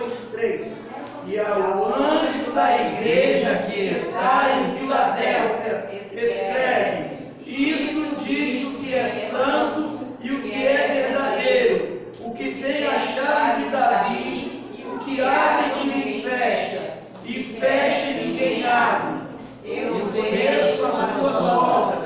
2, 3. E ao anjo da igreja que está em Filadélfia, escreve: isto diz o que é santo e o que é verdadeiro, o que tem a chave de Davi, o que abre e ninguém fecha, e fecha e ninguém abre. Eu conheço as tuas obras,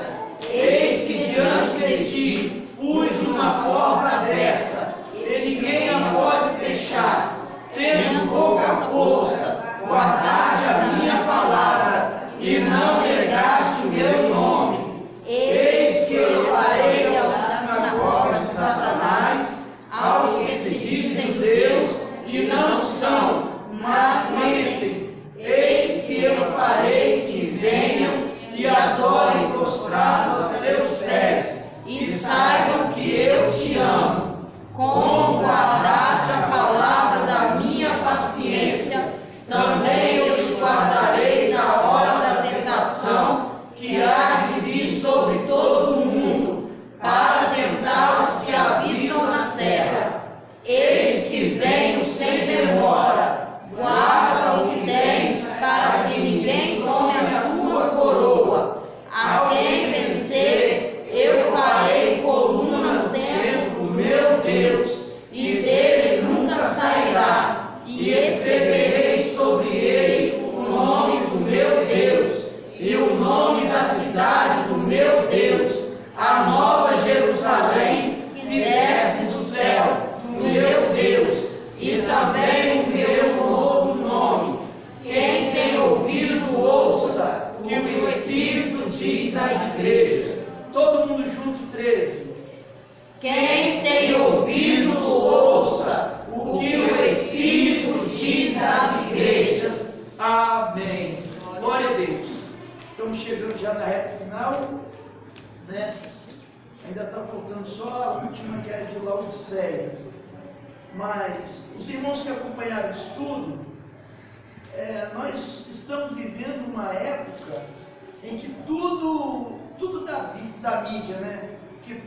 eis que diante de ti pus uma porta aberta, e ninguém a pode fechar. Tendo pouca força, guardaste a minha palavra, e não negaste o meu nome. Eis que eu farei aos sinagogas de Satanás, aos que se dizem judeus e não são, mas mentem. Eis que eu farei que venham e adorem prostrados a teus pés, e saibam que eu te amo. Como guardaste a palavra da minha paciência, também eu te guardarei na hora da tentação, que há de vir sobre todo o mundo, para tentar os que habitam na terra. Eis que venho sem demora, guarda o que tens, para que ninguém tome a tua coroa. A quem vencer, eu farei coluna no templo do meu Deus, e dele nunca sairá, e escreverei sobre ele o nome do meu Deus, e o nome da cidade do meu Deus, a nova Jerusalém, que desce do céu, do meu Deus, e também o meu novo nome. Quem tem ouvido, ouça o que o Espírito diz às igrejas. Todo mundo junto, 13. Quem tem ouvido, ouça o que o Espírito diz às igrejas. Amém. Glória a Deus. Estamos chegando já na reta final, né? Ainda está faltando só a última, que é de Laodiceia. Mas os irmãos que acompanharam o estudo, nós estamos vivendo uma época em que tudo da mídia, né? Que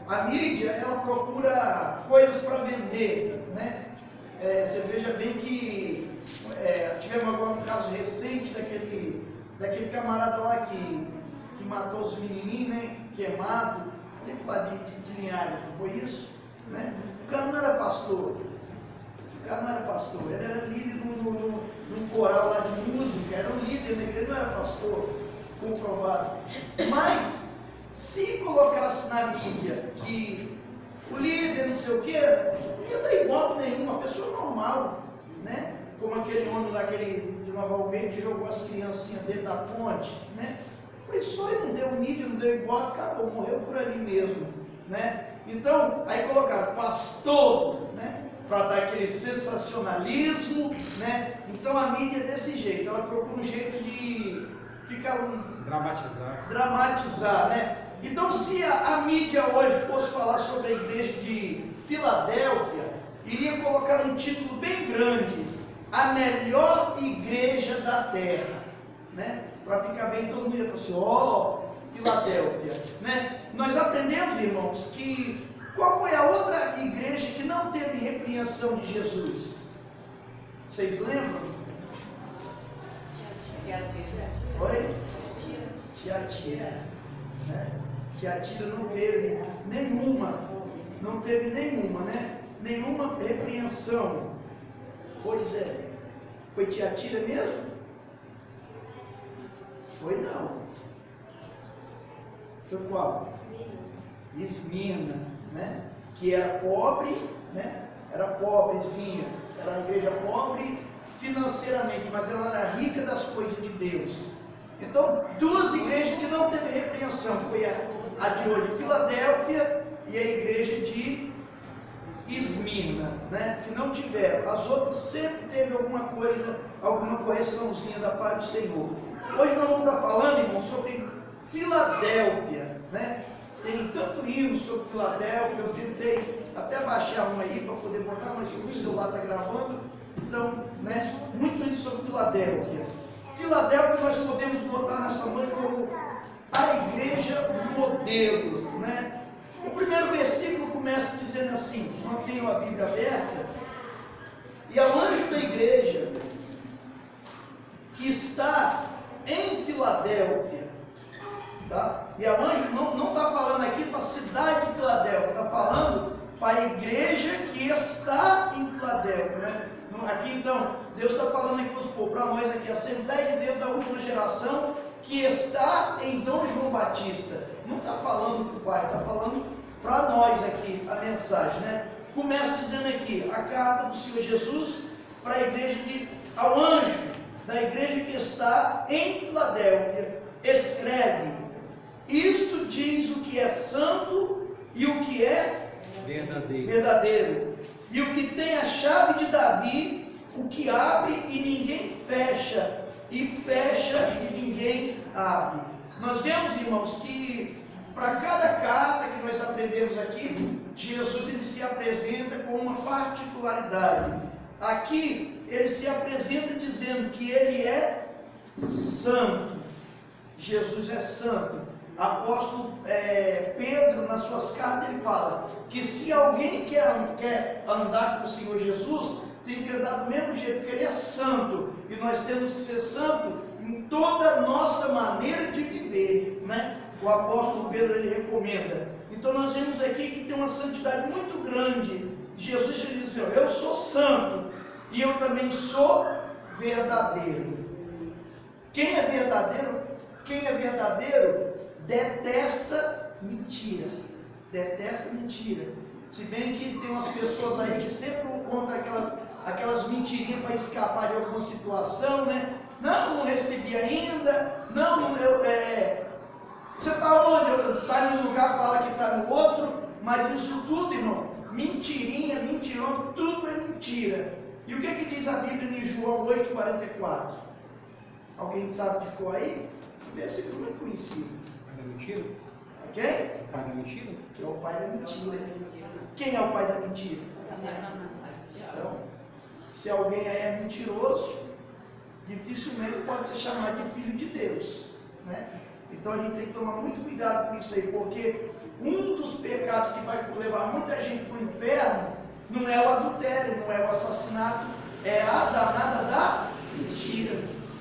a mídia, ela procura coisas para vender, né? Você veja bem que tivemos agora um caso recente daquele camarada lá que matou os menininhos, né? Queimado, lá de Linhares, não foi isso? Né? O cara não era pastor. Ele era líder num coral lá de música, era um líder na igreja, não era pastor, comprovado. Mas, se colocasse na mídia que o líder não sei o quê, não ia dar igual nenhum, uma pessoa normal, né? Como aquele homem lá, de Nova Almeida, que jogou as criancinhas dentro da ponte, né? Foi só e não deu mídia, não deu igual, acabou, morreu por ali mesmo, né? Então, aí colocaram pastor, né? Para dar aquele sensacionalismo, né? Então a mídia é desse jeito, ela procura um jeito de ficar dramatizar, né? Então, se a mídia hoje fosse falar sobre a igreja de Filadélfia, iria colocar um título bem grande: a melhor igreja da terra, né? Para ficar bem, todo mundo ia falar assim: Filadélfia, né? Nós aprendemos, irmãos, que qual foi a outra igreja que não teve repreensão de Jesus? Vocês lembram? Oi? Tiatira, né? Tiatira não teve nenhuma, né? Nenhuma repreensão. Pois é. Foi Tiatira mesmo? Foi não. Foi qual? Esmirna, né? Que era pobre, né? Era pobrezinha, era uma igreja pobre financeiramente, mas ela era rica das coisas de Deus. Então, duas igrejas que não teve repreensão, foi a de hoje, Filadélfia, e a igreja de Esmirna, né? Que não tiveram. As outras sempre teve alguma coisa, alguma correçãozinha da parte do Senhor. Hoje nós vamos estar falando, irmão, sobre Filadélfia, né? Tem tanto hino sobre Filadélfia, eu tentei até baixar um aí para poder botar, mas o celular está gravando. Então, né, muito hino sobre Filadélfia. Filadélfia nós podemos botar nessa mãe como a igreja modelo, né? O primeiro versículo começa dizendo assim, mantenham a Bíblia aberta, e a Filadélfia, né? Aqui então, Deus está falando aqui para nós aqui, a Assembleia de Deus da última geração, que está em Dom João Batista. Não está falando para o pai, está falando para nós aqui a mensagem, né? Começa dizendo aqui, a carta do Senhor Jesus para a igreja ao anjo da igreja que está em Filadélfia, escreve: isto diz o que é santo e o que é verdadeiro, e o que tem a chave de Davi, o que abre e ninguém fecha, e fecha e ninguém abre. Nós vemos, irmãos, que para cada carta que nós aprendemos aqui, Jesus ele se apresenta com uma particularidade. Aqui ele se apresenta dizendo que ele é santo. Jesus é santo. Apóstolo Pedro, nas suas cartas, ele fala que se alguém quer andar com o Senhor Jesus, tem que andar do mesmo jeito, porque ele é santo. E nós temos que ser santo em toda a nossa maneira de viver, né? O apóstolo Pedro ele recomenda. Então nós vemos aqui que tem uma santidade muito grande. Jesus ele diz: eu sou santo e eu também sou verdadeiro. Quem é verdadeiro? Quem é verdadeiro detesta mentira. Detesta mentira. Se bem que tem umas pessoas aí que sempre contam aquelas mentirinhas para escapar de alguma situação, né? Não recebi ainda. Você está onde? Está em um lugar, fala que está no outro. Mas isso tudo, irmão, mentirinha, mentirão, tudo é mentira. E o que diz a Bíblia em João 8,44? Alguém sabe de qual aí? Versículo muito conhecido. Pai da mentira? Quem? O pai da mentira? Que é o pai da mentira. Quem é o pai da mentira? Então, se alguém é mentiroso, dificilmente pode ser chamado de filho de Deus, né? Então a gente tem que tomar muito cuidado com isso aí, porque um dos pecados que vai levar muita gente para o inferno não é o adultério, não é o assassinato, é a danada da mentira.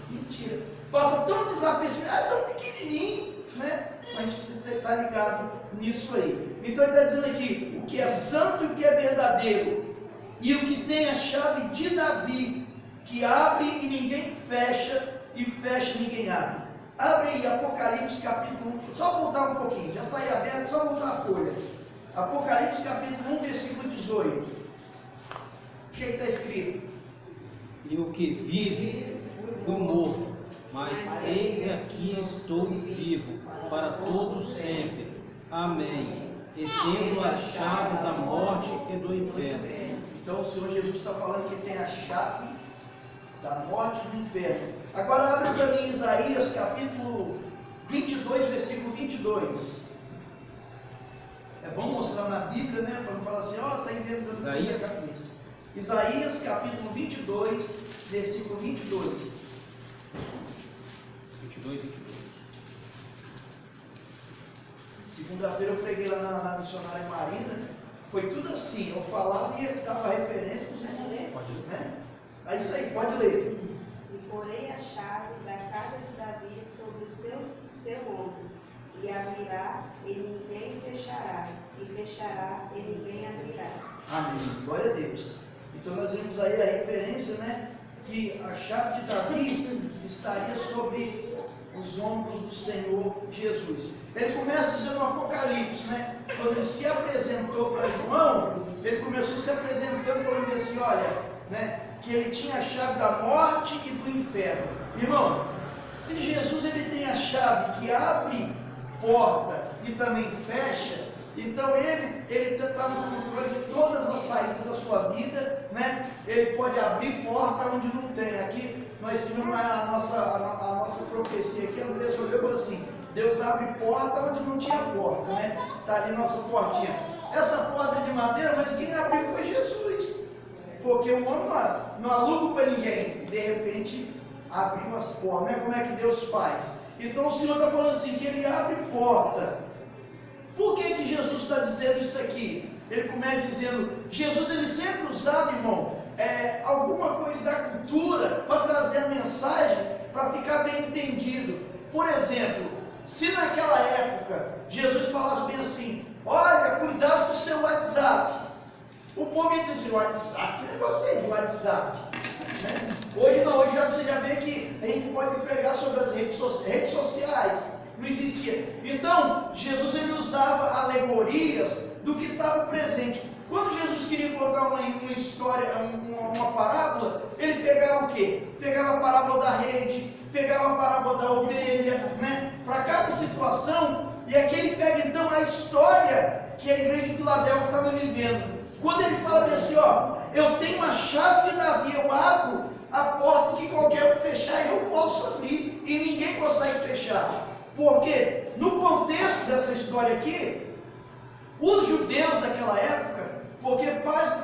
Mentira. Passa tão desapercebido, tão pequenininho, né? Mas a gente tem que estar ligado nisso aí. Então ele está dizendo aqui, o que é santo e o que é verdadeiro, e o que tem a chave de Davi, que abre e ninguém fecha, e fecha e ninguém abre. Abre aí Apocalipse capítulo 1, só voltar um pouquinho, já está aí aberto, só voltar a folha. Apocalipse capítulo 1, versículo 18. O que está escrito? E o que vive foi morto, mas eis aqui estou vivo, para todos sempre. Amém. E tendo as chaves da morte e do inferno. Então o Senhor Jesus está falando que tem a chave da morte e do inferno. Agora abre para mim Isaías capítulo 22, versículo 22. É bom mostrar na Bíblia, né? Para não falar assim, está inventando na minha cabeça. Isaías capítulo 22, versículo 22. 22. Segunda-feira eu preguei lá na missionária Marina, né? Foi tudo assim, eu falava e dava referência. Pode ler. Né? É isso aí, pode ler. E porei a chave da casa de Davi sobre o seu ombro, e abrirá, e ninguém fechará, e fechará, e ninguém abrirá. Amém. Glória a Deus. Então nós vimos aí a referência, né? Que a chave de Davi estaria sobre os ombros do Senhor Jesus. Ele começa dizendo no Apocalipse, né? Quando ele se apresentou para João, ele começou se apresentando falando assim, olha, né? Que ele tinha a chave da morte e do inferno. Irmão, se Jesus ele tem a chave que abre porta e também fecha, então ele está no controle de todas as saídas da sua vida, né? Ele pode abrir porta onde não tem. Aqui nós tivemos a nossa profecia aqui, André falou assim, Deus abre porta onde não tinha porta, né? Está ali nossa portinha. Essa porta é de madeira, mas quem abriu foi Jesus. Porque o homem não aluga para ninguém. De repente abriu as portas, né? Como é que Deus faz? Então o Senhor está falando assim, que ele abre porta. Por que Jesus está dizendo isso aqui? Ele começa dizendo, Jesus ele sempre usava, irmão, alguma coisa da cultura para trazer a mensagem, para ficar bem entendido. Por exemplo, se naquela época Jesus falasse bem assim, olha, cuidado com o seu WhatsApp. O povo ia dizer assim, WhatsApp, que negócio é de WhatsApp? Né? Hoje não, hoje você já vê que a gente pode pregar sobre as redes sociais. Não existia. Então, Jesus ele usava alegorias do que estava presente. Quando Jesus queria colocar uma história, uma parábola, ele pegava o quê? Pegava a parábola da rede, pegava a parábola da ovelha, né? Para cada situação, e aqui ele pega então a história que a igreja de Filadélfia estava vivendo. Quando ele fala assim, ó, eu tenho a chave de Davi, eu abro a porta que qualquer um fechar, eu posso abrir, e ninguém consegue fechar. Porque no contexto dessa história aqui, os judeus daquela época, porque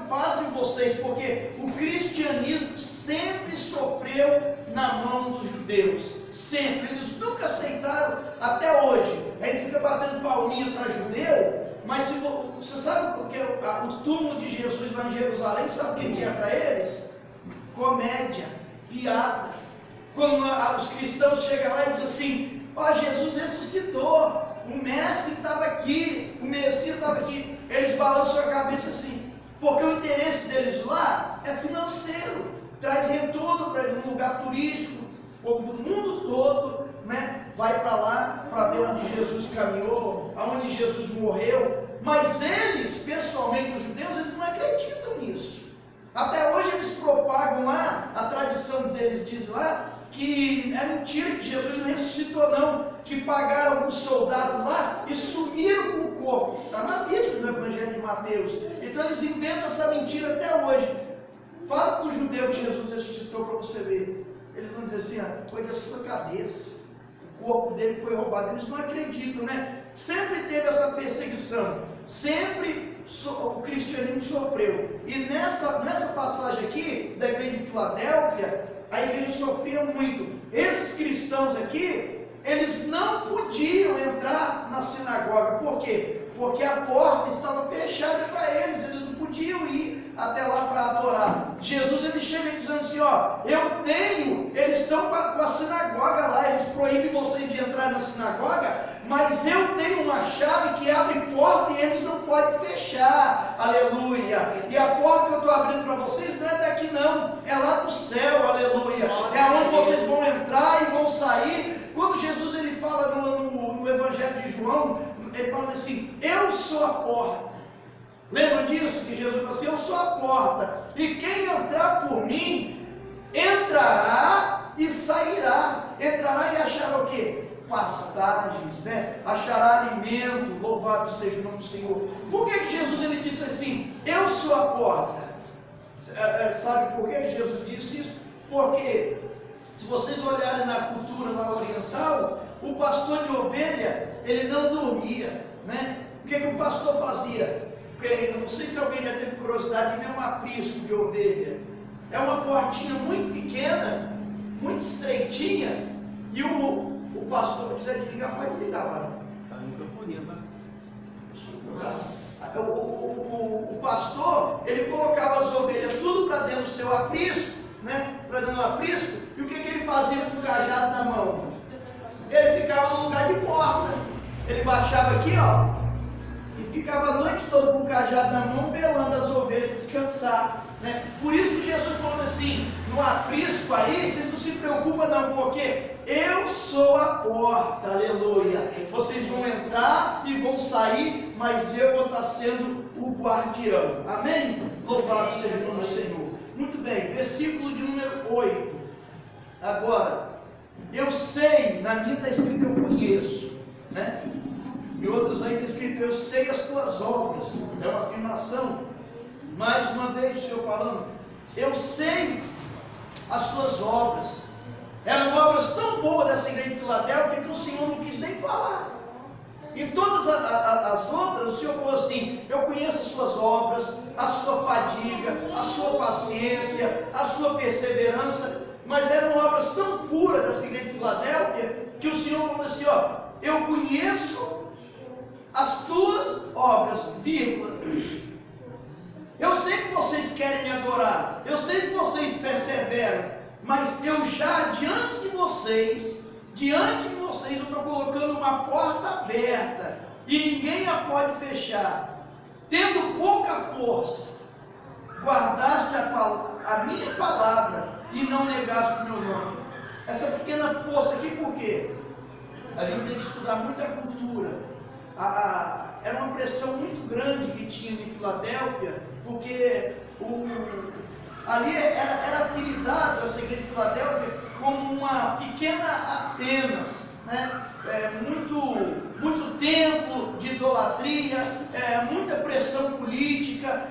pasmem vocês, porque o cristianismo sempre sofreu na mão dos judeus, sempre, eles nunca aceitaram, até hoje, a gente fica batendo palminha para judeu, mas se você sabe o que é o túmulo de Jesus lá em Jerusalém, sabe o que é para eles? Comédia, piada. Quando os cristãos chegam lá e dizem assim, ó, Jesus ressuscitou, o mestre estava aqui, o Messias estava aqui, eles balançam a cabeça assim, porque o interesse deles lá é financeiro, traz retorno para eles, um lugar turístico, o povo do mundo todo, né, vai para lá para ver onde Jesus caminhou, aonde Jesus morreu, mas eles, pessoalmente os judeus, eles não acreditam nisso. Até hoje eles propagam lá, a tradição deles diz lá, que é mentira que Jesus não ressuscitou não, que pagaram alguns soldados lá e sumiram com o corpo. Está na Bíblia, no Evangelho de Mateus. Então eles inventam essa mentira até hoje. Fala para o judeu que Jesus ressuscitou para você ver. Eles vão dizer assim, foi da sua cabeça. O corpo dele foi roubado. Eles não acreditam, né? Sempre teve essa perseguição. Sempre o cristianismo sofreu. E nessa passagem aqui, da igreja de Filadélfia, a igreja sofria muito. Esses cristãos aqui, eles não podiam entrar na sinagoga. Por quê? Porque a porta estava fechada para eles. Eles não podiam ir até lá para adorar. Jesus ele chega dizendo assim, ó, eles estão com a sinagoga lá, eles proíbem vocês de entrar na sinagoga, mas eu tenho uma chave que abre porta e eles não podem fechar, aleluia, e a porta que eu estou abrindo para vocês não é daqui não, é lá do céu, aleluia, é onde vocês vão entrar e vão sair. Quando Jesus ele fala no Evangelho de João, ele fala assim, eu sou a porta. Lembra disso? Que Jesus falou assim, eu sou a porta, e quem entrar por mim, entrará e sairá, entrará e achará o quê? Pastagens, né? Achará alimento, louvado seja o nome do Senhor. Por que Jesus ele disse assim, eu sou a porta? Sabe por que Jesus disse isso? Porque, se vocês olharem na cultura lá oriental, o pastor de ovelha, ele não dormia, né? O que o pastor fazia? Eu não sei se alguém já teve curiosidade de ver um aprisco de ovelha. É uma portinha muito pequena, muito estreitinha, e o pastor, se quiser desligar, pode ligar agora. Está no microfone, tá? O pastor, ele colocava as ovelhas tudo para dentro do seu aprisco, né? Para dentro do aprisco, e o que ele fazia com o cajado na mão? Ele ficava no lugar de porta. Ele baixava aqui, ó, e ficava a noite toda com o cajado na mão, velando as ovelhas descansar, né? Por isso que Jesus falou assim, no aprisco aí, vocês não se preocupam não, porque eu sou a porta, aleluia. Vocês vão entrar e vão sair, mas eu vou estar sendo o guardião, amém? Louvado seja o nome do Senhor. Muito bem, versículo de número 8. Agora, eu sei, na minha está escrito eu conheço, né? E outros aí está escrito, eu sei as tuas obras. É uma afirmação. Mais uma vez o Senhor falando, eu sei as tuas obras. Eram obras tão boas dessa igreja de Filadélfia que o Senhor não quis nem falar. E todas as outras, o Senhor falou assim, eu conheço as suas obras, a sua fadiga, a sua paciência, a sua perseverança, mas eram obras tão puras dessa igreja de Filadélfia, que o Senhor falou assim, ó, eu conheço as tuas obras, vírgula. Eu sei que vocês querem me adorar, eu sei que vocês perseveram, mas eu já diante de vocês eu estou colocando uma porta aberta, e ninguém a pode fechar, tendo pouca força, guardaste a minha palavra e não negaste o meu nome. Essa pequena força aqui, por quê? A gente tem que estudar muita cultura. Era uma pressão muito grande que tinha em Filadélfia, porque ali era apelidado essa igreja de Filadélfia como uma pequena Atenas, né? Muito tempo de idolatria, muita pressão política,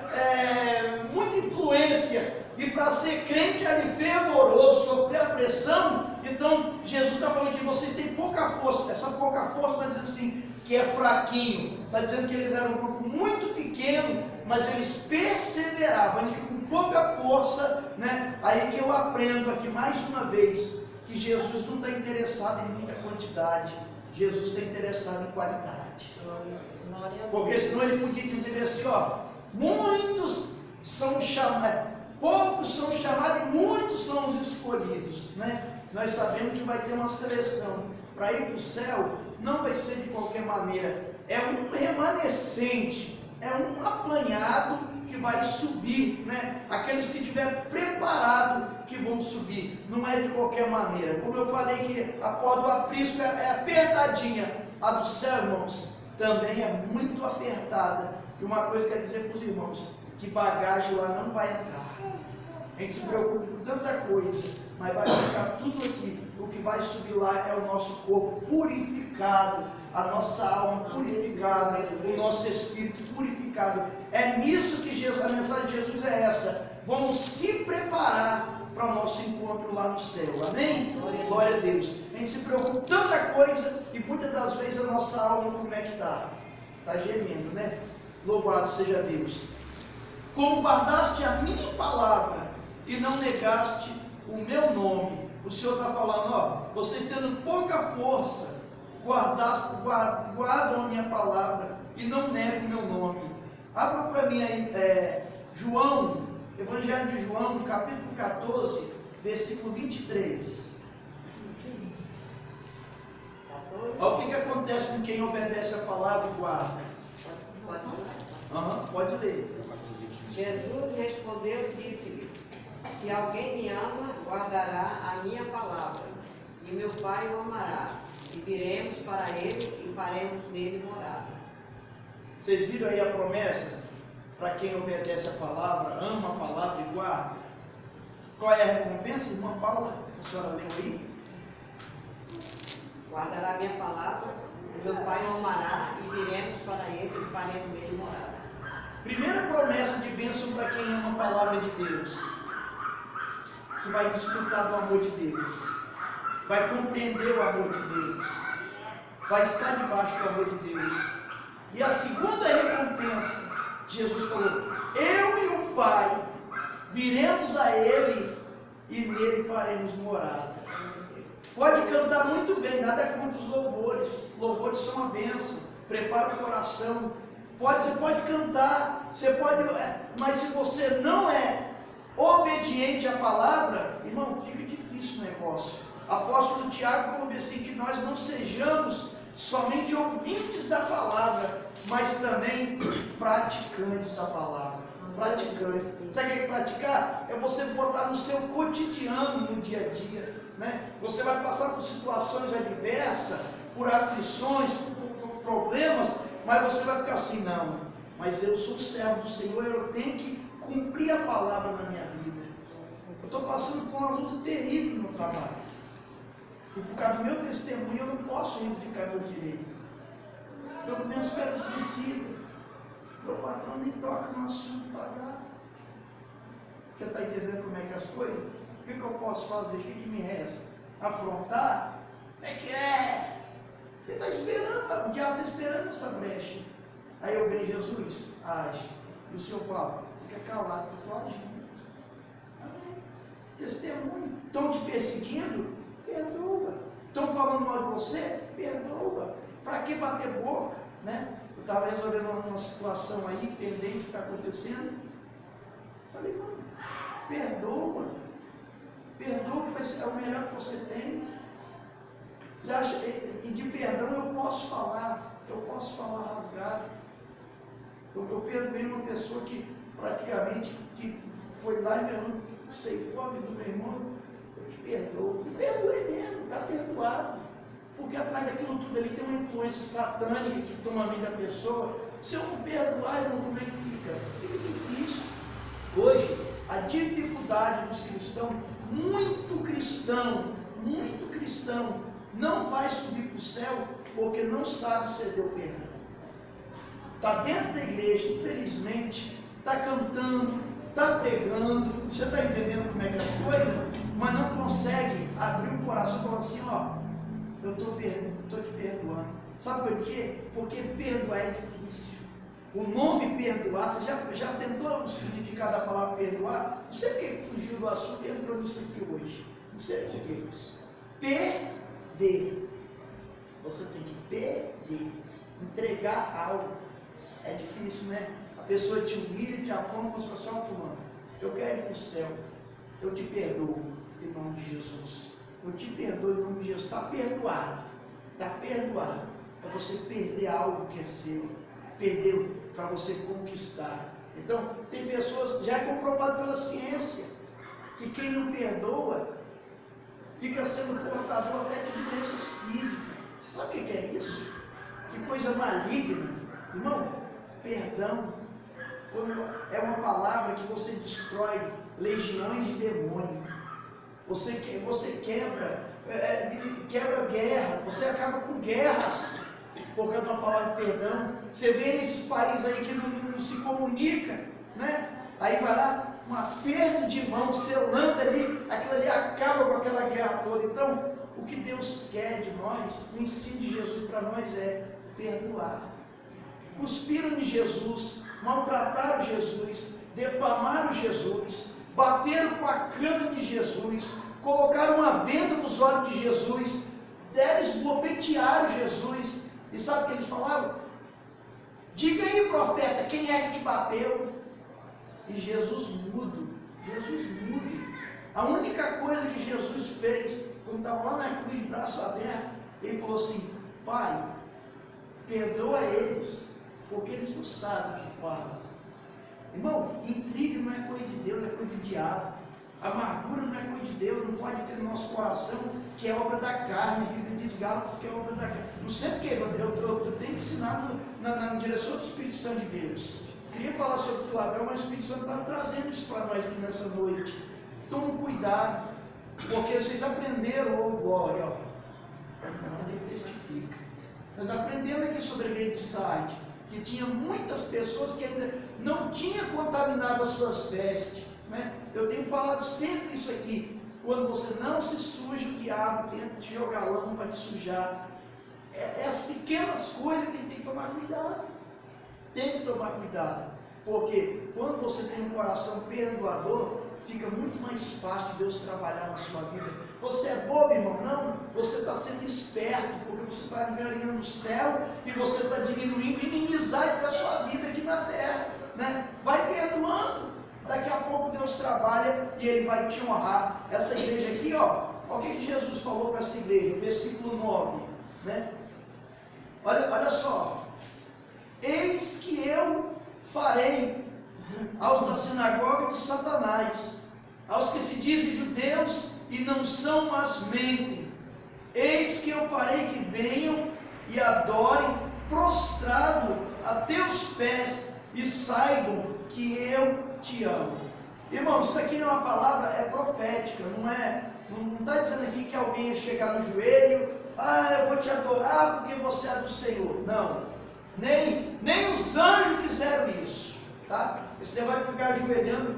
muita influência. E para ser crente ali fervoroso, sofrer a pressão, então Jesus está falando que vocês têm pouca força. Essa pouca força está dizendo assim, que é fraquinho. Está dizendo que eles eram um grupo muito pequeno, mas eles perseveravam, ainda que com pouca força, né? Aí que eu aprendo aqui mais uma vez, que Jesus não está interessado em muita quantidade, Jesus está interessado em qualidade. Porque senão ele podia dizer assim, ó, muitos são chamados, poucos são chamados e muitos são os escolhidos, né? Nós sabemos que vai ter uma seleção. Para ir para o céu, não vai ser de qualquer maneira. É um remanescente, é um apanhado que vai subir, né? Aqueles que estiver preparado que vão subir. Não é de qualquer maneira. Como eu falei que a porta do aprisco é apertadinha. A do céu, irmãos, também é muito apertada. E uma coisa que eu quero dizer para os irmãos, que bagagem lá não vai entrar. A gente se preocupa com tanta coisa, mas vai ficar tudo aqui. O que vai subir lá é o nosso corpo purificado, a nossa alma purificada, o nosso espírito purificado. É nisso que Jesus, a mensagem de Jesus é essa. Vamos se preparar para o nosso encontro lá no céu. Amém? Glória a Deus. A gente se preocupa com tanta coisa e muitas das vezes a nossa alma como é que está? Está gemendo, né? Louvado seja Deus. Como guardaste a minha palavra e não negaste o meu nome. O Senhor está falando, ó, vocês tendo pouca força, guardam a minha palavra e não negam o meu nome. Abra para mim aí, João, Evangelho de João, capítulo 14, versículo 23. Olha o que acontece com quem obedece a palavra e guarda. Pode ler. Jesus respondeu e disse-lhe: se alguém me ama, guardará a minha palavra, e meu Pai o amará, e viremos para ele e faremos nele morada. Vocês viram aí a promessa? Para quem obedece a palavra, ama a palavra e guarda. Qual é a recompensa, irmã Paula? A senhora leu aí? Guardará a minha palavra, e meu Pai o amará, e viremos para ele e faremos nele morada. Primeira promessa de bênção para quem ama a palavra de Deus, que vai desfrutar do amor de Deus, vai compreender o amor de Deus, vai estar debaixo do amor de Deus. E a segunda recompensa, Jesus falou, eu e o Pai viremos a Ele e nele faremos morada. Pode cantar muito bem, nada contra os louvores. Louvores são uma bênção, prepara o coração. Você pode cantar, mas se você não é obediente à palavra, irmão, fica difícil o negócio. Apóstolo Tiago falou assim, que nós não sejamos somente ouvintes da palavra, mas também praticantes da palavra. Praticante. Sabe o que é praticar? É você botar no seu cotidiano, no dia a dia, né? Você vai passar por situações adversas, por aflições, por problemas, mas você vai ficar assim, não, mas eu sou servo do Senhor, eu tenho que cumprir a palavra na minha vida. Eu estou passando por uma luta terrível no trabalho. E por causa do meu testemunho eu não posso reivindicar meu direito. Estou com minhas férias vencidas. Meu patrão nem toca no assunto pagar. Você está entendendo como é que é as coisas? O que eu posso fazer? O que me resta? Afrontar? Como é que é? Ele está esperando, o diabo está esperando essa brecha. Aí eu vejo Jesus, age. E o Senhor fala, fica calado, eu estou agindo. Amém. Testemunho. Estão te perseguindo? Perdoa. Estão falando mal de você? Perdoa. Para que bater boca? Né? Eu estava resolvendo uma situação aí, pendente que está acontecendo. Falei, mano, perdoa. Perdoa, que vai ser o melhor que você tem. Você acha, e de perdão eu posso falar rasgado. Eu perdoei uma pessoa que praticamente que foi lá e meu ceifou a vida do meu irmão, eu te perdoo. E perdoei mesmo, está perdoado. Porque atrás daquilo tudo ali tem uma influência satânica que toma a vida da pessoa. Se eu não perdoar, irmão, como é que fica? Fica difícil. Hoje, a dificuldade dos cristãos, muito cristão, não vai subir para o céu porque não sabe ceder o perdão. Está dentro da igreja, infelizmente, está cantando, está pregando, você está entendendo como é que é as coisas, mas não consegue abrir o coração e falar assim, ó, eu estou te perdoando. Sabe por quê? Porque perdoar é difícil. O nome perdoar, você já tentou o significado da palavra perdoar? Não sei porque fugiu do assunto e entrou nisso aqui hoje. Não sei por que isso. Perder. Você tem que perder. Entregar algo. É difícil, né? A pessoa te humilha, te afronta, você fala assim, ó, fulano, eu quero ir para o céu. Eu te perdoo em nome de Jesus. Eu te perdoo em nome de Jesus. Está perdoado. Está perdoado. Para você perder algo que é seu. Perdeu para você conquistar. Então, tem pessoas, já é comprovado pela ciência, que quem não perdoa fica sendo portador até de doenças físicas. Você sabe o que é isso? Que coisa maligna. Irmão, perdão é uma palavra que você destrói legiões de demônios. Você quebra guerra, você acaba com guerras por causa da palavra perdão. Você vê esses países aí que não se comunicam, né? Aí vai lá, um aperto de mão, selando ali, aquilo ali acaba com aquela guerra toda. Então, o que Deus quer de nós, o ensino de Jesus para nós é perdoar. Cuspiram em Jesus, maltrataram Jesus, defamaram Jesus, bateram com a cana de Jesus, colocaram uma venda nos olhos de Jesus, esbofetearam Jesus. E sabe o que eles falaram? Diga aí, profeta, quem é que te bateu? E Jesus mudo. A única coisa que Jesus fez, quando estava lá na cruz, de braço aberto, ele falou assim, Pai, perdoa eles, porque eles não sabem o que fazem. Irmão, intriga não é coisa de Deus, é coisa de diabo. Amargura não é coisa de Deus, não pode ter no nosso coração, que é obra da carne. A Bíblia diz Gálatas que é obra da carne. Não sei porque, eu tenho que ensinar na direção do Espírito Santo de Deus. Queria falar sobre Filadélfia, mas o Espírito Santo está trazendo isso para nós aqui nessa noite. Tome cuidado, porque vocês aprenderam, glória, não testifica. Nós aprendemos aqui sobre a igreja de Sardes, que tinha muitas pessoas que ainda não tinham contaminado as suas vestes. Né? Eu tenho falado sempre isso aqui. Quando você não se suja, o diabo tenta te jogar lama para te sujar. É as pequenas coisas que a gente tem que tomar cuidado. Tem que tomar cuidado. Porque quando você tem um coração perdoador, fica muito mais fácil de Deus trabalhar na sua vida. Você é bobo, irmão? Não. Você está sendo esperto, porque você está ganhando no céu e você está diminuindo inimizade para a sua vida aqui na terra. Né? Vai perdoando. Daqui a pouco Deus trabalha e Ele vai te honrar. Essa igreja aqui, ó, olha o que Jesus falou para essa igreja, versículo 9, né? Olha só. Eis que eu farei aos da sinagoga de Satanás, aos que se dizem judeus e não são, mas mentem. Eis que eu farei que venham e adorem prostrado a teus pés e saibam que eu te amo. Irmão, isso aqui é uma palavra, é profética, não está dizendo aqui que alguém ia chegar no joelho, eu vou te adorar porque você é do Senhor. Não, nem os anjos quiseram isso, tá? Você vai ficar ajoelhando,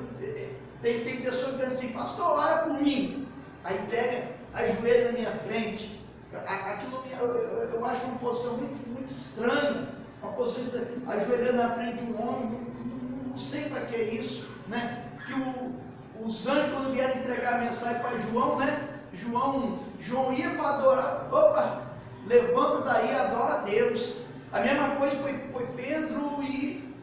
tem pessoa que pensa assim, pastor, ora por mim, aí pega, ajoelha na minha frente, aquilo eu acho uma posição muito, muito estranha, uma posição ajoelhando na frente de um homem, não sei para que isso, né? Que os anjos, quando vieram entregar a mensagem para João, né? João ia para adorar, levanta daí, adora a Deus. A mesma coisa foi Pedro e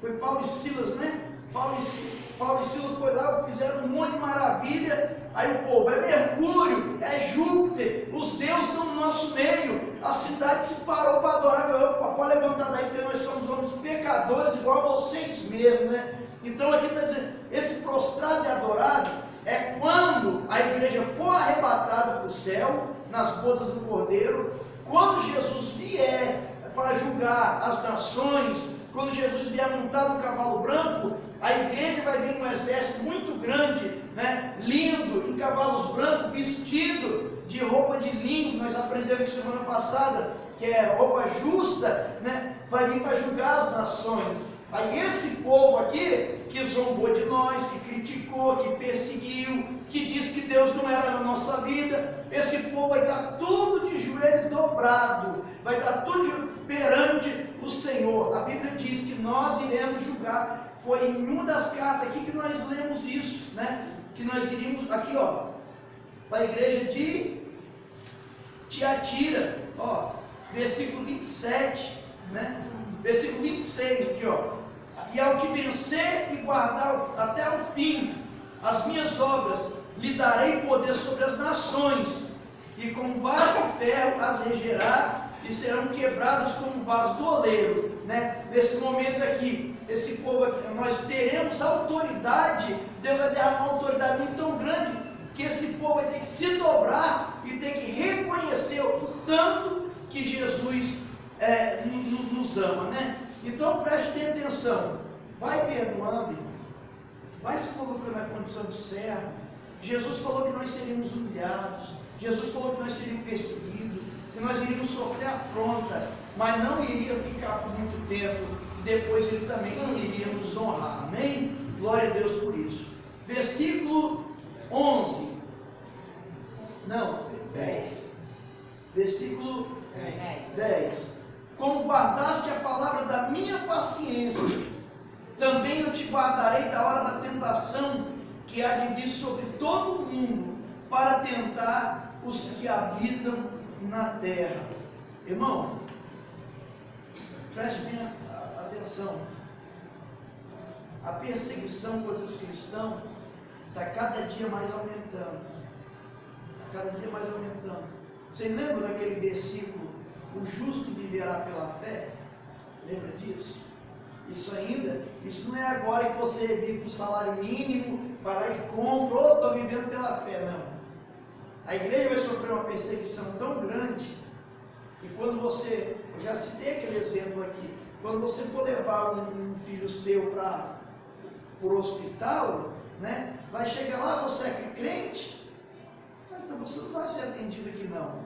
foi Paulo e Silas, né? Paulo e Silas foi lá, fizeram um monte de maravilha. Aí o povo, é Mercúrio, é Júpiter, os deuses estão no nosso meio. A cidade se parou para adorar. Pode levantar daí, porque nós somos homens pecadores, igual a vocês mesmo, né? Então aqui está dizendo, esse prostrado e adorado é quando a igreja for arrebatada para o céu, nas bodas do Cordeiro, quando Jesus vier para julgar as nações, quando Jesus vier montado no cavalo branco, a igreja vai vir num exército muito grande, né, lindo, em cavalos brancos, vestido de roupa de linho, nós aprendemos semana passada, que é roupa justa, né, vai vir para julgar as nações. Aí esse povo aqui, que zombou de nós, que criticou, que perseguiu, que disse que Deus não era na nossa vida, esse povo vai estar tudo de joelho dobrado, vai estar tudo perante o Senhor. A Bíblia diz que nós iremos julgar. Foi em uma das cartas aqui que nós lemos isso, né? Que nós iríamos, aqui ó, para a igreja de Tiatira, ó, versículo 27, né? Versículo 26 aqui ó. E ao que vencer e guardar até o fim as minhas obras, lhe darei poder sobre as nações, e com vaso de ferro as regerá, e serão quebradas como vaso do oleiro, né? Nesse momento aqui, esse povo aqui, nós teremos autoridade. Deus vai derramar uma autoridade muito tão grande, que esse povo vai ter que se dobrar e ter que reconhecer o tanto que Jesus nos ama, né? Então preste bem atenção, vai perdoando, irmão. Vai se colocando na condição de servo. Jesus falou que nós seríamos humilhados, Jesus falou que nós seríamos perseguidos, que nós iríamos sofrer afronta, mas não iria ficar por muito tempo, que depois Ele também iria nos honrar, amém? Glória a Deus por isso. Versículo 11, não, 10, versículo 10. Como guardaste a palavra da minha paciência, também eu te guardarei da hora da tentação que há de vir sobre todo mundo, para tentar os que habitam na terra. Irmão, preste bem atenção. A perseguição contra os cristãos está cada dia mais aumentando. Cada dia mais aumentando. Vocês lembram daquele versículo, o justo viverá pela fé? Lembra disso? Isso não é agora que você vive com o salário mínimo, vai lá e compra, estou vivendo pela fé, não. A igreja vai sofrer uma perseguição tão grande, que quando você, eu já citei aquele exemplo aqui, quando você for levar um filho seu para o hospital, né, vai chegar lá, você é crente, então você não vai ser atendido aqui não.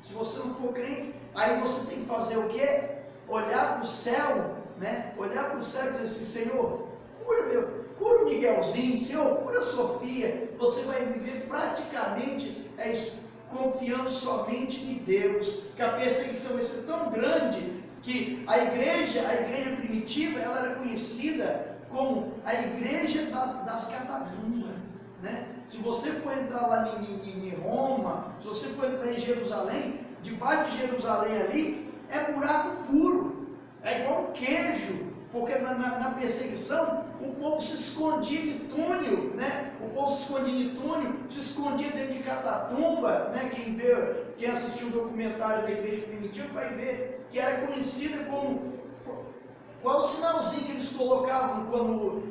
Se você não for crente, aí você tem que fazer o quê? Olhar para o céu, né? Olhar para o céu e dizer assim, Senhor, cura o Miguelzinho, Senhor, cura a Sofia. Você vai viver praticamente confiando somente em Deus, que a perseguição vai ser tão grande, que a igreja primitiva, ela era conhecida como a igreja das catacumbas, né? Se você for entrar lá em Roma, se você for entrar em Jerusalém, debaixo de Jerusalém ali, é buraco puro, é igual um queijo, porque na perseguição, o povo se escondia em túnel, né? O povo se escondia em túnel, se escondia dentro de catatumba, né? Quem assistiu o documentário da igreja primitiva vai ver que era conhecida como... Qual o sinalzinho que eles colocavam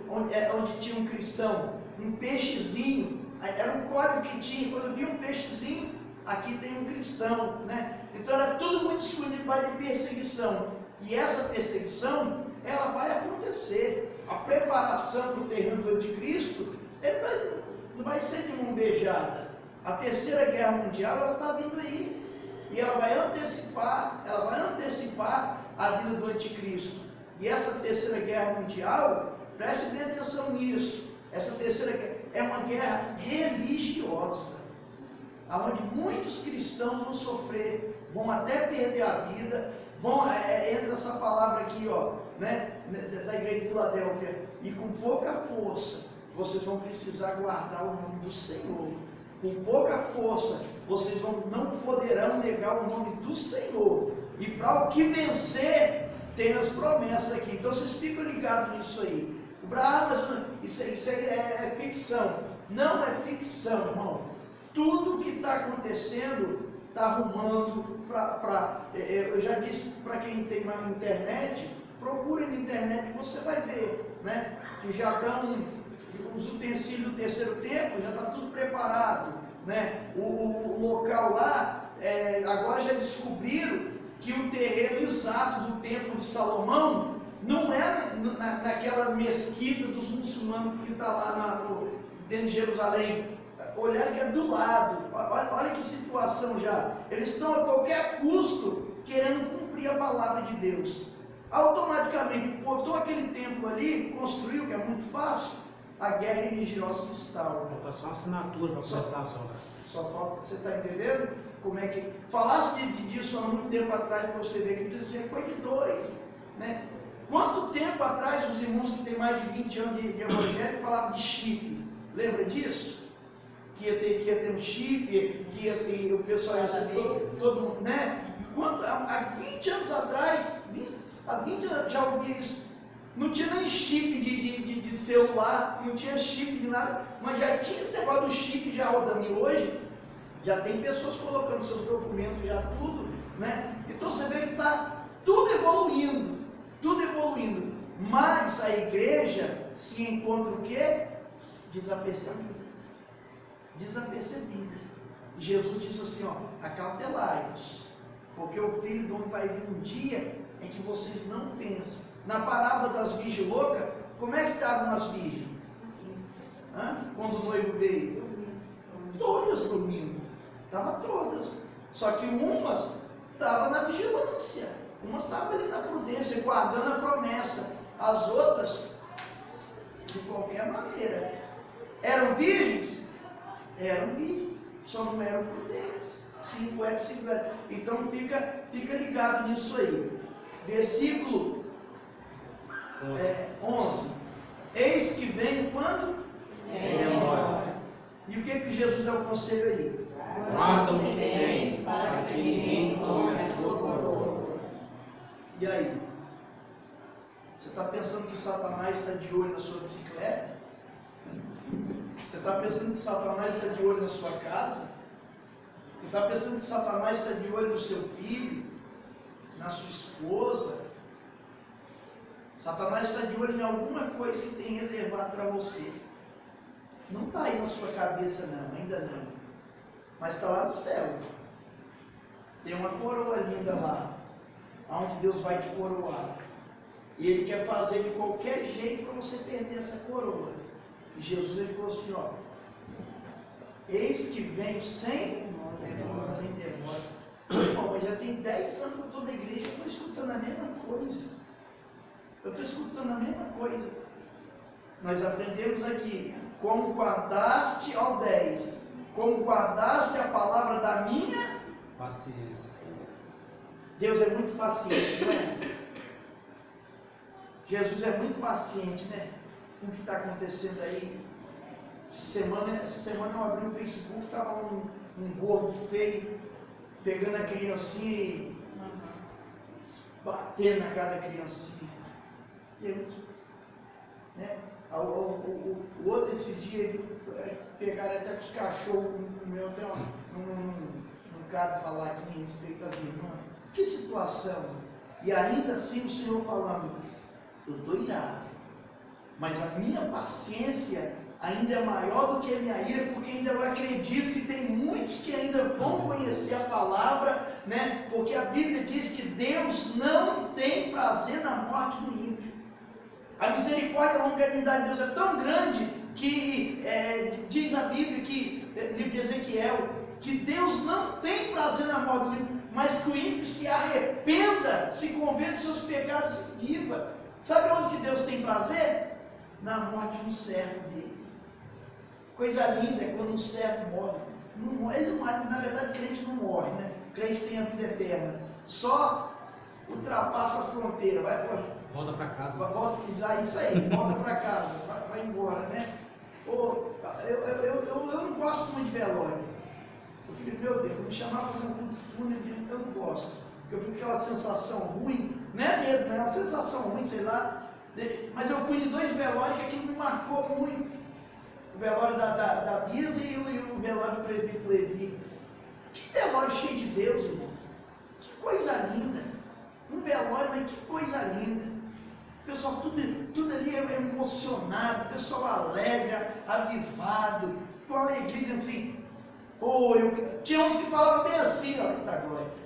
onde tinha um cristão? Um peixezinho, era um código que tinha, quando via um peixezinho, aqui tem um cristão, né? Então era tudo muito escondido para de perseguição, e essa perseguição, ela vai acontecer. A preparação para o terreno do anticristo, não vai ser de mão beijada. A terceira guerra mundial, ela está vindo aí, e ela vai antecipar a vinda do anticristo. E essa terceira guerra mundial, preste bem atenção nisso, essa terceira guerra é uma guerra religiosa, onde muitos cristãos vão sofrer, vão até perder a vida, entra essa palavra aqui, ó, né, da igreja de Filadélfia, e com pouca força, vocês vão precisar guardar o nome do Senhor. Com pouca força, vocês não poderão negar o nome do Senhor. E para o que vencer, tem as promessas aqui. Então vocês ficam ligados nisso aí. Mas isso aí é ficção. Não é ficção, irmão. Tudo que está acontecendo está arrumando eu já disse para quem tem na internet, procure na internet que você vai ver, né? que já estão, os utensílios do terceiro templo, já está tudo preparado, né? O local lá, agora já descobriram que o terreno exato do templo de Salomão não é naquela mesquita dos muçulmanos que está lá dentro de Jerusalém. Olhar que é do lado. Olha que situação já. Eles estão a qualquer custo querendo cumprir a palavra de Deus. Automaticamente botou aquele templo ali, construiu, que é muito fácil, a guerra religiosa se instaura. Falta só uma assinatura para começar a obra. Só falta, você está entendendo? Como é que. Falasse disso há muito tempo atrás para você ver que dizia coisa de doido, né? Quanto tempo atrás os irmãos que têm mais de 20 anos de evangelho falavam de chip? Lembra disso? Que ia ter um chip, que ia ser, o pessoal ia ser todo mundo, né? Há 20 anos atrás, há 20 anos já ouvi isso. Não tinha nem chip de celular, não tinha chip de nada, mas já tinha esse negócio do chip já rodando. E hoje já tem pessoas colocando seus documentos, já tudo, né? Então você vê que está tudo evoluindo, mas a igreja se encontra o quê? Desapercebida. Jesus disse assim, ó, acautelai-vos, porque o Filho do Homem vai vir um dia em que vocês não pensam. Na parábola das virgens loucas, como é que estavam as virgens? Quando o noivo veio? Todas dormindo. Estavam todas. Só que umas estavam na vigilância. Umas estavam ali na prudência, guardando a promessa. As outras, de qualquer maneira. Eram virgens? Eram virgens. Só não eram prudentes. 5 eram. Então fica ligado nisso aí. Versículo 11. Eis que venho quando? Sem demora. E o que Jesus dá o conselho aí? Guarda o que tens, para que ninguém tome a tua coroa. E aí? Você está pensando que Satanás está de olho na sua bicicleta? Você está pensando que Satanás está de olho na sua casa? Você está pensando que Satanás está de olho no seu filho? Na sua esposa? Satanás está de olho em alguma coisa que tem reservado para você. Não está aí na sua cabeça não, ainda não. Mas está lá do céu. Tem uma coroa linda lá, onde Deus vai te coroar. E Ele quer fazer de qualquer jeito para você perder essa coroa. E Jesus ele falou assim, ó, eis que venho sem demora. Irmão, mas já tem 10 anos que eu estou na igreja, eu estou escutando a mesma coisa. Nós aprendemos aqui, como guardaste ao 10, como guardaste a palavra da minha paciência. Deus é muito paciente, não é? Jesus é muito paciente, né? Com o que está acontecendo aí. Essa semana eu abri o Facebook, estava um gordo feio, pegando a criancinha e batendo na cara da criancinha. Né? O outro esses dias pegaram até com os cachorros, comeu até um cara falar aqui em respeito às irmãs. Que situação! E ainda assim o Senhor falando, eu estou irado, mas a minha paciência ainda é maior do que a minha ira, porque ainda eu acredito que tem muitos que ainda vão conhecer a palavra, né? Porque a Bíblia diz que Deus não tem prazer na morte do ímpio. A misericórdia e a longanimidade de Deus é tão grande que diz a Bíblia, livro de Ezequiel, que Deus não tem prazer na morte do ímpio, mas que o ímpio se arrependa, se converta dos seus pecados e viva. Sabe onde que Deus tem prazer? Na morte de um servo dele. Coisa linda é quando um servo morre. Ele não morre, na verdade, crente não morre, né? Crente tem a vida eterna. Só ultrapassa a fronteira, volta para casa. Volta pisar isso aí, volta para casa, vai embora, né? Eu não gosto muito de velório. Eu fico, meu Deus, me chamar para fazer um culto fúnebre, eu não gosto. Porque eu fico com aquela sensação ruim, não é medo, não é uma sensação ruim, sei lá. Mas eu fui em 2 velórios que aquilo me marcou muito. O velório da Bisa e o velório do presbítero Levi. Que velório cheio de Deus, irmão. Que coisa linda. Um velório, mas que coisa linda. O pessoal tudo ali é emocionado, o pessoal alegre, avivado, com alegria, dizendo assim, tinha uns que falavam bem assim, ó, eita glória.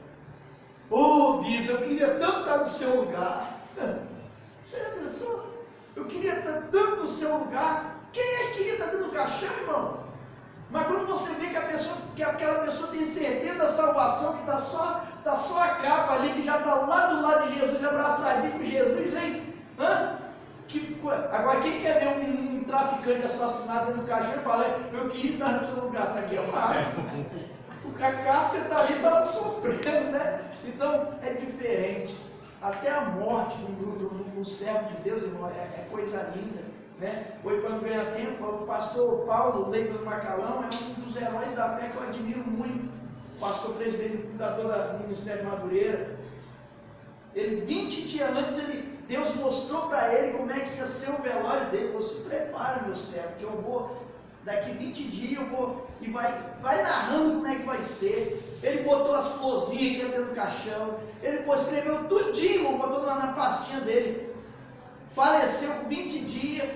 Bisa, eu queria tanto estar no seu lugar. Você já pensou? Eu queria estar tanto no seu lugar. Quem é que queria estar dentro do caixão, irmão? Mas quando você vê que aquela pessoa tem certeza da salvação, que está só a capa ali, que já está lá do lado de Jesus, abraçadinho com Jesus, hein? Agora, quem quer ver um traficante assassinado dentro do caixão e fala, eu queria estar no seu lugar, está aqui amado. A casca está ali, está sofrendo, né? Então, é diferente. Até a morte do servo de Deus, irmão, é coisa linda, né? Hoje, quando ganha tempo, o pastor Paulo Leiva Macalão é um dos heróis da fé que eu admiro muito. Pastor presidente e fundador do Ministério Madureira. Ele, 20 dias antes, Deus mostrou para ele como é que ia ser o velório dele. Falou, se prepara, meu servo, que eu vou, daqui 20 dias eu vou, e vai narrando como é que vai ser. Ele botou as florzinhas aqui dentro do caixão, ele escreveu tudinho, botou na pastinha dele. Faleceu com 20 dias,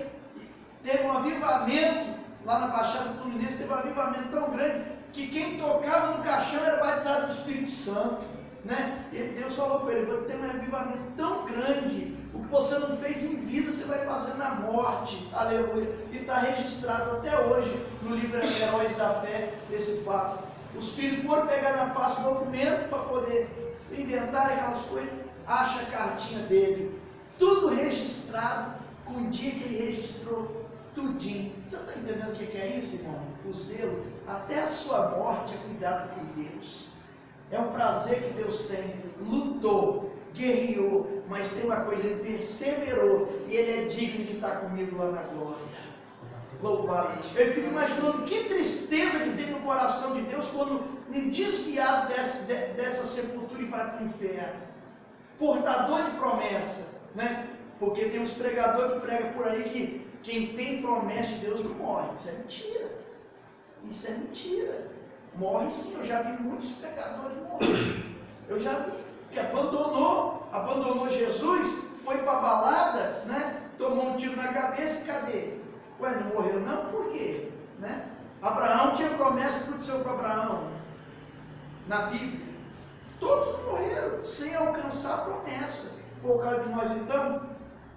teve um avivamento, lá na Baixada do Fluminense, teve um avivamento tão grande, que quem tocava no caixão era batizado do Espírito Santo. Né? E Deus falou para ele, vou ter um avivamento tão grande, o que você não fez em vida, você vai fazer na morte, aleluia, e está registrado até hoje no livro Heróis da Fé, esse fato. Os filhos foram pegar na pasta o documento para poder inventar aquelas coisas, acha a cartinha dele, tudo registrado com o dia que ele registrou tudinho. Você está entendendo o que é isso, irmão? O zelo, até a sua morte é cuidado por Deus. É um prazer que Deus tem. Lutou, guerreou, mas tem uma coisa, ele perseverou e ele é digno de estar comigo lá na glória. Louvado. Eu fico imaginando que tristeza que tem no coração de Deus quando um desviado dessa sepultura e vai para o inferno. Portador de promessa, né? Porque tem uns pregadores que pregam por aí que quem tem promessa de Deus não morre. Isso é mentira. Isso é mentira. Morre sim, eu já vi muitos pregadores morrer. Eu já vi que abandonou Jesus, foi para a balada, né? Tomou um tiro na cabeça e cadê? Ué, não morreu não? Por quê? Né? Abraão tinha promessa, que aconteceu com Abraão na Bíblia. Todos morreram sem alcançar a promessa. Por causa de nós, então,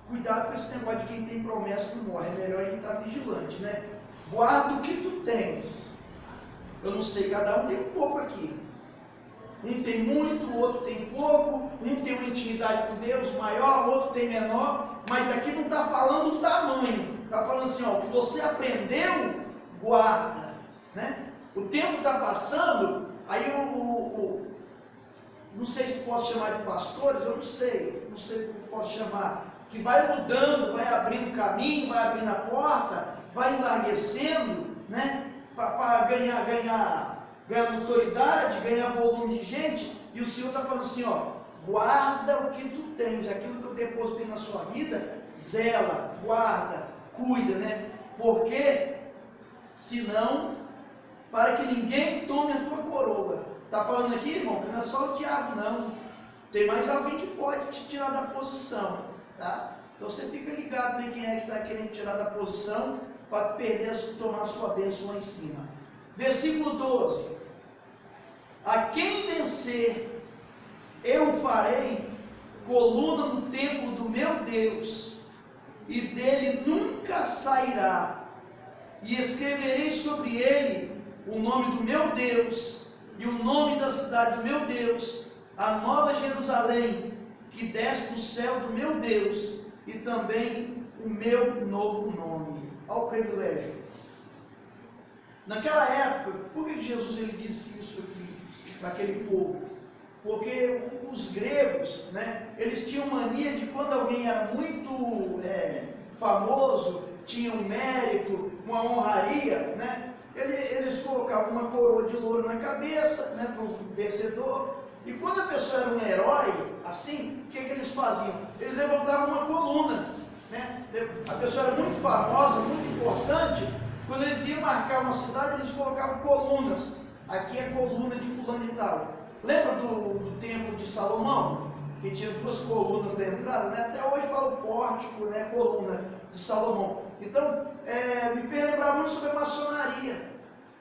cuidado com esse negócio de quem tem promessa não morre. É melhor a gente estar vigilante, né? Guarda o que tu tens. Eu não sei, cada um tem um pouco aqui. Um tem muito, o outro tem pouco, um tem uma intimidade com Deus maior, o outro tem menor, mas aqui não está falando do tamanho, está falando assim, ó, o que você aprendeu, guarda, né? O tempo está passando, aí não sei se posso chamar de pastores, eu não sei se posso chamar, que vai mudando, vai abrindo caminho, vai abrindo a porta, vai enlarguecendo, né? Para ganhar autoridade, ganhar volume de gente, e o Senhor está falando assim, ó, guarda o que tu tens, aquilo que eu depositei na sua vida, zela, guarda, cuida, né? Porque, senão, para que ninguém tome a tua coroa. Está falando aqui, irmão, que não é só o diabo, não. Tem mais alguém que pode te tirar da posição, tá? Então você fica ligado em quem é que está querendo tirar da posição, para perder, tomar a sua bênção lá em cima. Versículo 12. A quem vencer, eu farei coluna no templo do meu Deus, e dele nunca sairá. E escreverei sobre ele o nome do meu Deus, e o nome da cidade do meu Deus, a nova Jerusalém, que desce do céu do meu Deus, e também o meu novo nome. Olha o privilégio. Naquela época, por que Jesus ele disse isso aqui para aquele povo? Porque os gregos, né, eles tinham mania de quando alguém era muito famoso, tinha um mérito, uma honraria, né, eles colocavam uma coroa de louro na cabeça, né, para o vencedor. E quando a pessoa era um herói, assim, o que eles faziam? Eles levantavam uma coluna. Né? A pessoa era muito famosa, muito importante, quando eles iam marcar uma cidade, eles colocavam colunas. Aqui é coluna de fulano e tal. Lembra do templo de Salomão? que tinha duas colunas da entrada, né? Até hoje fala o pórtico, né? Coluna de Salomão. Então, me fez lembrar muito sobre a maçonaria.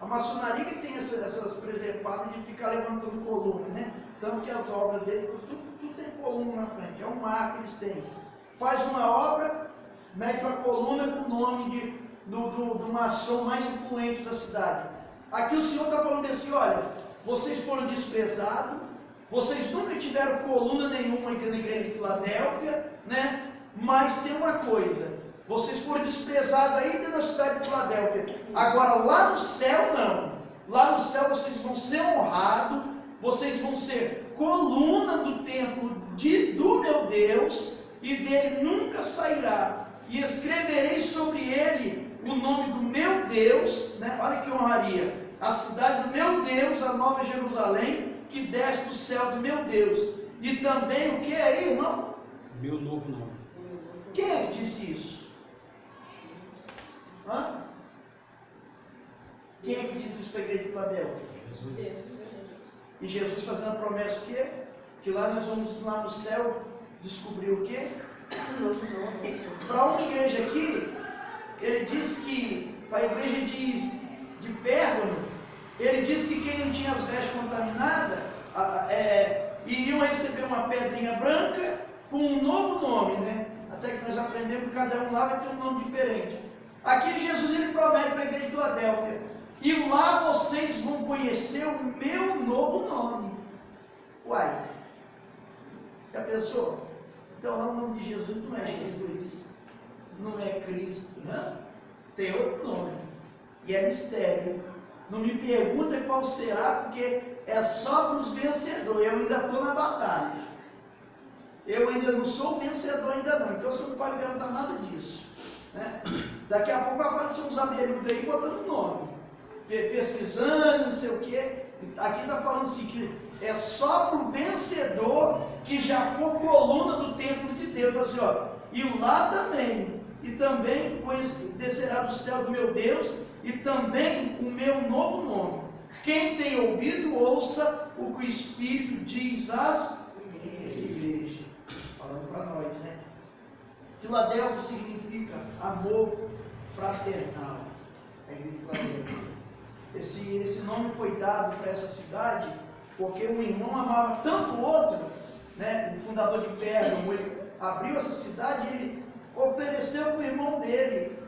A maçonaria que tem essas presepadas de ficar levantando coluna, né? Tanto que as obras dele, tudo tem coluna na frente, é um marco que eles têm. Faz uma obra, mete uma coluna com o nome do maçom mais influente da cidade. Aqui o Senhor está falando assim, olha, vocês foram desprezados, vocês nunca tiveram coluna nenhuma aqui na igreja de Filadélfia, né? Mas tem uma coisa, vocês foram desprezados aí dentro da cidade de Filadélfia. Agora lá no céu não. Lá no céu vocês vão ser honrados, vocês vão ser coluna do templo do meu Deus, e dele nunca sairá. E escreverei sobre ele o nome do meu Deus, né? Olha que honraria. A cidade do meu Deus, a nova Jerusalém, que desce do céu do meu Deus. E também o que aí, irmão? Meu novo nome. Quem é que disse isso? Hã? Quem é que disse isso para a igreja de Filadélfia? Jesus. E Jesus fazendo a promessa o quê? Que lá nós vamos lá no céu descobrir o quê? Para uma igreja aqui, ele diz que, para a igreja de Pérgamo, ele diz que quem não tinha as vestes contaminadas, iriam receber uma pedrinha branca com um novo nome, né? Até que nós aprendemos que cada um lá vai ter um nome diferente. Aqui Jesus ele promete para a igreja de Filadélfia, e lá vocês vão conhecer o meu novo nome. Uai, já pensou? Então lá o nome de Jesus não é Jesus, não é Cristo, não. Tem outro nome, e é mistério. Não me pergunta qual será, porque é só para os vencedores. Eu ainda estou na batalha. Eu ainda não sou vencedor ainda não, então você não pode perguntar nada disso, né? Daqui a pouco vai aparecer uns abelhudos aí botando nome, pesquisando, não sei o que. Aqui está falando assim, que é só para o vencedor que já for coluna do templo de Deus. Assim, ó, e lá também, e também descerá do céu do meu Deus, e também o meu novo nome. Quem tem ouvido, ouça o que o Espírito diz às igrejas. Falando para nós, né? Filadélfia significa amor fraternal. A igreja de Filadélfia. Esse nome foi dado para essa cidade porque um irmão amava tanto o outro, né? O fundador de Pérgamo, ele abriu essa cidade e ele ofereceu para o irmão dele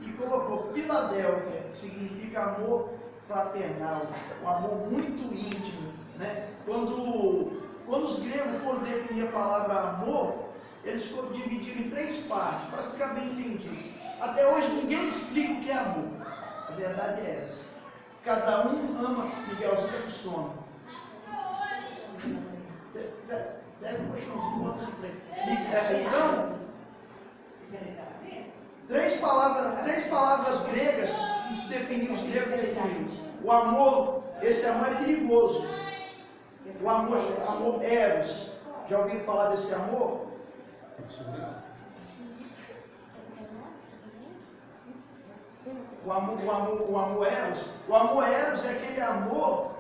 e colocou Filadélfia, que significa amor fraternal, um amor muito íntimo, né? Quando os gregos foram definir a palavra amor, eles foram divididos em 3 partes, para ficar bem entendido. Até hoje ninguém explica o que é amor. A verdade é essa. Cada um ama. Miguelzinho está com sono. Pega o colchãozinho e bota no frente. Então, 3 palavras gregas que se definiam, os gregos definiam. O amor, esse amor é perigoso. O amor eros. Já ouviram falar desse amor? O amor eros. O amor eros é aquele amor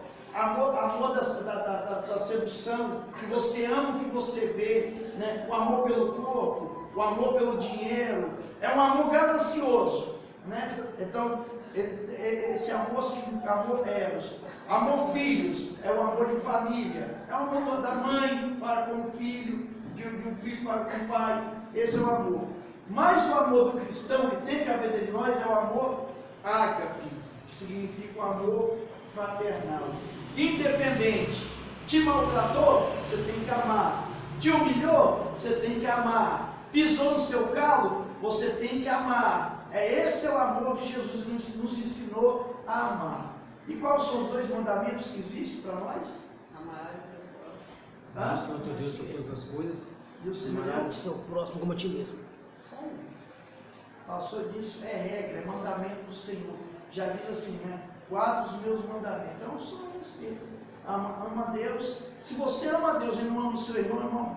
da sedução, que você ama o que você vê, né? O amor pelo corpo, o amor pelo dinheiro, é um amor ganancioso, né? Então, esse amor significa amor eros. Amor filhos, é o amor de família, é o amor da mãe para com o filho, de um filho para com o pai, esse é o amor. Mas o amor do cristão que tem que haver dentro de nós é o amor ágape, que significa o amor fraternal. Independente, te maltratou, você tem que amar. Te humilhou, você tem que amar. Pisou no seu calo, você tem que amar. Esse é o amor que Jesus nos ensinou a amar. E quais são os 2 mandamentos que existem para nós? Amar Amar o Senhor teu Deus sobre todas as coisas, E o amarás o seu próximo como a ti mesmo. Isso aí. Passou disso, é regra, é mandamento do Senhor. Já diz assim, né? Guarda os meus mandamentos. Então, só você. Ama a Deus. Se você ama a Deus e não ama o seu irmão,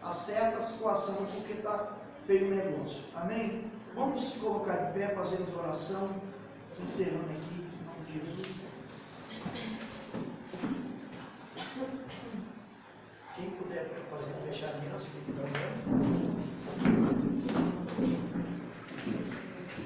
acerta a situação, porque está feio o negócio. Amém? Vamos se colocar de pé, fazermos oração, encerrando aqui, em nome de Jesus. Quem puder fazer fechadinho as fitas, tá vendo?